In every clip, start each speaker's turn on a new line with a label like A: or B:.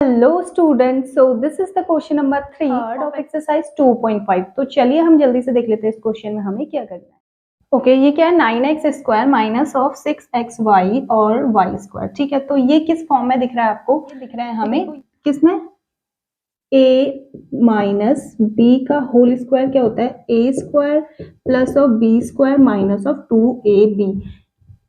A: Hello students, so this is the question number 3 of exercise 2.5। तो चलिए हम जल्दी से देख लेते हैं इस क्वेश्चन में हमें क्या करना है। ओके, ये क्या है 9x square minus of 6xy और वाई स्क्वायर। ठीक है, तो ये किस फॉर्म में दिख रहा है आपको? ये दिख रहा है हमें किसमें? a माइनस बी का होल स्क्वायर क्या होता है? a square plus of B square minus of 2ab।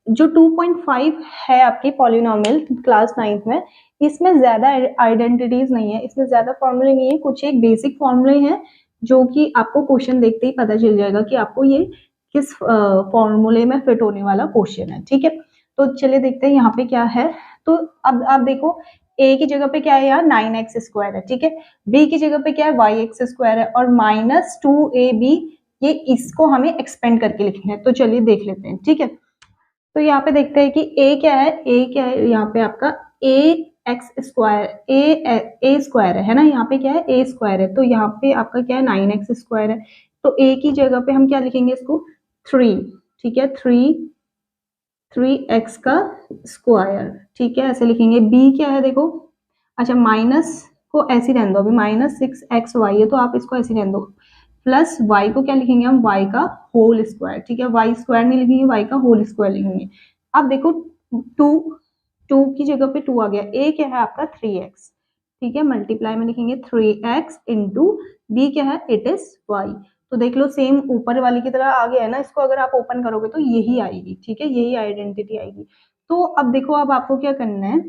A: जो 2.5 है आपकी पॉलिनोमियल क्लास 9th में, इसमें ज्यादा आइडेंटिटीज नहीं है, इसमें ज्यादा फॉर्मूले नहीं है, कुछ एक बेसिक फॉर्मूले हैं जो कि आपको क्वेश्चन देखते ही पता चल जाएगा कि आपको ये किस फॉर्मूले में फिट होने वाला क्वेश्चन है। ठीक है, तो चलिए देखते हैं यहाँ पे क्या है। तो अब आप देखो, a की जगह पे क्या है? यहाँ 9x स्क्वायर है। ठीक है, b की जगह पे क्या है? yx स्क्वायर है और माइनस 2ab। ये इसको हमें एक्सपेंड करके लिखना है, तो चलिए देख लेते हैं। ठीक है, तो यहाँ पे देखते हैं कि a क्या है? a क्या है यहाँ पे आपका? a x square A square है ना, यहाँ पे क्या है? a स्क्वायर है, तो यहाँ पे आपका क्या है? 9x स्क्वायर है। तो a की जगह पे हम क्या लिखेंगे इसको? 3। ठीक है, 3x का स्क्वायर। ठीक है, ऐसे लिखेंगे। b क्या है देखो, अच्छा माइनस को ऐसे रहने दो, अभी माइनस 6xy है तो आप इसको ऐसे रहने दो। प्लस y को क्या लिखेंगे हम? y का होल स्क्वायर। ठीक है, y स्क्वायर नहीं लिखेंगे, y का होल स्क्वायर लिखेंगे। अब देखो 2 की जगह पे 2 आ गया। a क्या है आपका? 3x। ठीक है, मल्टीप्लाई में लिखेंगे 3x इंटू बी क्या है? It is y। तो देख लो सेम ऊपर वाली की तरह आ गया है ना, इसको अगर आप ओपन करोगे तो यही आएगी। ठीक है, यही आइडेंटिटी आएगी। तो अब देखो, अब आपको क्या करना है,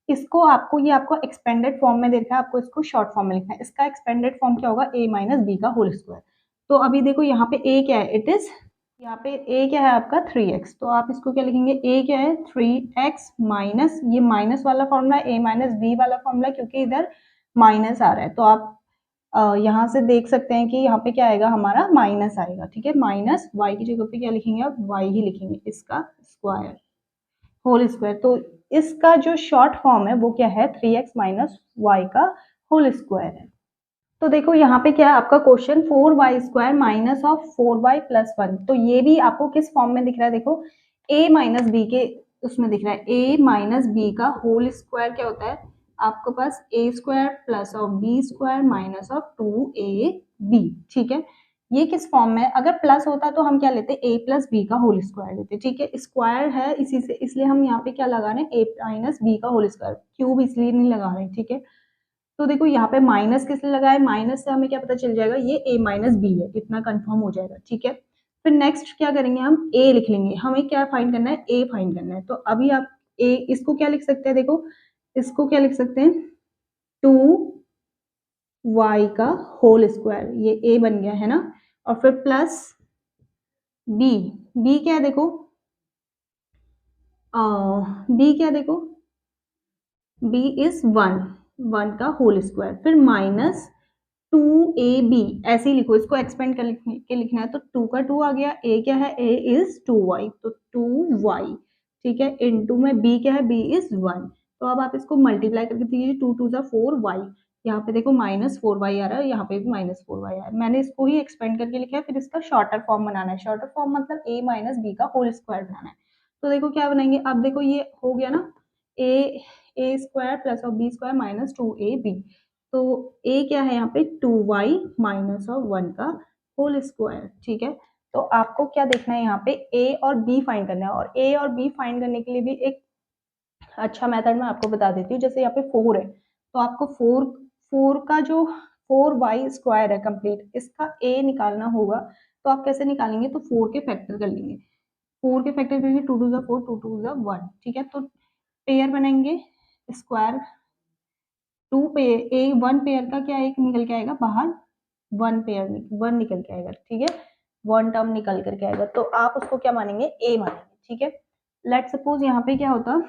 A: इसको आपको ये आपको एक्सपेंडेड फॉर्म में देखा है, आपको इसको शॉर्ट फॉर्म में लिखना है। इसका एक्सपेंडेड फॉर्म क्या होगा? a माइनस बी का होल स्क्वायर। तो अभी देखो यहाँ पे a क्या है? इट इज, यहाँ पे a क्या है आपका? 3x। तो आप इसको क्या लिखेंगे? a क्या है? 3x माइनस, ये माइनस वाला फॉर्मूला a माइनस बी वाला फॉर्मूला, क्योंकि इधर माइनस आ रहा है तो आप यहाँ से देख सकते हैं कि यहाँ पे क्या आएगा हमारा? माइनस आएगा। ठीक है, माइनस y की जगह पे क्या लिखेंगे? अब y ही लिखेंगे, इसका स्क्वायर होल स्क्वायर। तो इसका जो शॉर्ट फॉर्म है वो क्या है? 3x माइनस वाई का होल स्क्वायर है। तो देखो यहाँ पे क्या है आपका question? 4y square minus of 4y plus 1। तो ये भी आपको किस फॉर्म में दिख रहा है? देखो a माइनस बी के उसमें दिख रहा है। a माइनस बी का होल स्क्वायर क्या होता है आपके पास? a square plus of B square minus of 2ab। ठीक है, ये किस फॉर्म में? अगर प्लस होता तो हम क्या लेते? a प्लस बी का होल स्क्वायर लेते। ठीक है, स्क्वायर है इसी से, इसलिए हम यहाँ पे क्या लगा रहे हैं? a माइनस बी का होल स्क्वायर, क्यूब इसलिए नहीं लगा रहे हैं। ठीक है, तो देखो यहाँ पे माइनस किस लिए लगाए? माइनस से हमें क्या पता चल जाएगा? ये a माइनस बी है, इतना कंफर्म हो जाएगा। ठीक है, फिर नेक्स्ट क्या करेंगे? हम a लिख लेंगे। हमें क्या फाइंड करना है? a फाइंड करना है। तो अभी आप a, इसको क्या लिख सकते हैं? देखो इसको क्या लिख सकते हैं? 2y का होल स्क्वायर, ये a बन गया है ना, और फिर प्लस b। b क्या है देखो? b क्या देखो? b इज 1 का होल स्क्वायर, फिर माइनस 2ab। ऐसे ही लिखो, इसको एक्सपेंड कर के लिखना है। तो 2 का 2 आ गया। a क्या है? a इज 2y, तो 2y। ठीक है, इनटू में b क्या है? b is 1। तो अब आप इसको मल्टीप्लाई करके दीजिए, 2 2 4y। यहाँ पे देखो माइनस 4y आ रहा है, यहाँ पे भी माइनस 4y आ रहा है। मैंने इसको ही एक्सपेंड करके लिखा है, फिर इसका शॉर्टर फॉर्म बनाना है। शॉर्टर फॉर्म मतलब a माइनस बी का होल स्क्वायर बनाना है। तो देखो क्या बनाएंगे? अब देखो ये हो गया ना, a square plus of B square minus 2ab। तो a क्या है यहाँ पे? 2y माइनस ऑफ 1 का होल स्क्वायर। ठीक है, तो आपको क्या देखना है यहाँ पे? a और b फाइंड करना है, और a और b फाइंड करने के लिए भी एक अच्छा मेथड मैं आपको बता देती हूँ। जैसे यहाँ पे 4 है, तो आपको 4 का जो 4y स्क्वायर है कंप्लीट, इसका a निकालना होगा। तो आप कैसे निकालेंगे? तो 4 के फैक्टर कर लेंगे। 4 के फैक्टर करेंगे, 2 2 4, 2 2 1। ठीक है, तो पेयर बनाएंगे स्क्वायर। 2 पेयर, ए 1 पेयर का क्या एक निकल के आएगा बाहर? 1 पेयर 1 निकल के आएगा। ठीक है, 1 टर्म निकल करके आएगा, तो आप उसको क्या मानेंगे? a मानेंगे। ठीक है, लेट सपोज यहाँ पे क्या होता,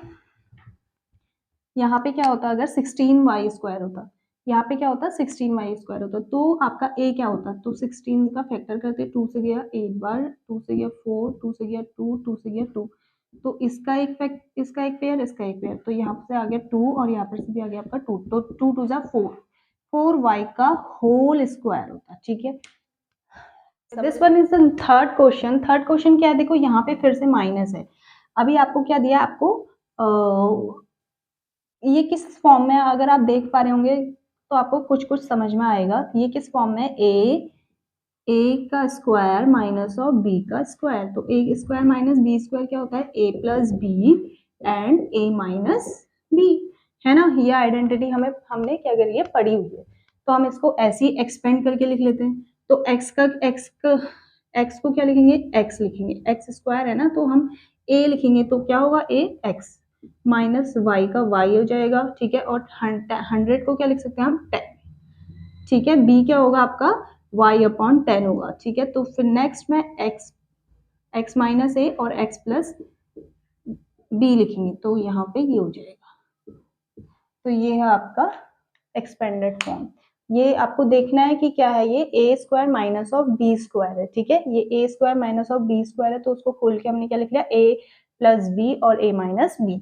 A: यहाँ पे क्या होता अगर 16y स्क्वायर होता, यहाँ पे क्या होता 16y स्क्वायर होता, तो आपका a क्या होता? तो 16 का फैक्टर करते, 2 से गया 1 बार, 2 से गया 4, 2 से गया 2, 2 से गया 2। तो इसका एक इसका एक पेयर, इसका एक पेयर, तो यहाँ से आ गया 2 और यहाँ पर से भी आ गया आपका 2। तो 2 2 जा 4, 4y का होल स्क्वायर होता। ठीक है, this one is the third question. Third question क्या है देखो, यहाँ पे फिर से माइनस है। अभी आपको क्या दिया? आपको ये किस फॉर्म में, अगर आप देख पा रहे होंगे तो आपको कुछ कुछ समझ में आएगा। ये किस फॉर्म में, ए का स्क्वायर माइनस ऑफ बी का स्क्वायर। तो A square minus B square क्या होता है, A plus B and A minus B, है ना। ये आइडेंटिटी हमने क्या करी है, पढ़ी हुई है। तो हम इसको ऐसे ही एक्सपेंड करके लिख लेते हैं। तो एक्स को क्या लिखेंगे, एक्स लिखेंगे, एक्स स्क्वायर है ना, तो हम ए लिखेंगे तो क्या होगा, ए एक्स माइनस वाई का वाई हो जाएगा, ठीक है। और 100 को क्या लिख सकते हैं हम, 10, ठीक है। बी क्या होगा आपका, y अपॉन 10 होगा, ठीक है। तो फिर नेक्स्ट में x माइनस ए और x प्लस बी लिखेंगे, तो यहाँ पे ये हो जाएगा। तो ये है आपका एक्सपेंडेड फॉर्म। ये आपको देखना है कि क्या है, ये A square minus of B square है, ठीक है। ये A square minus of B square है, तो उसको खोल के हमने क्या लिख लिया, ए प्लस बी और ए माइनस बी।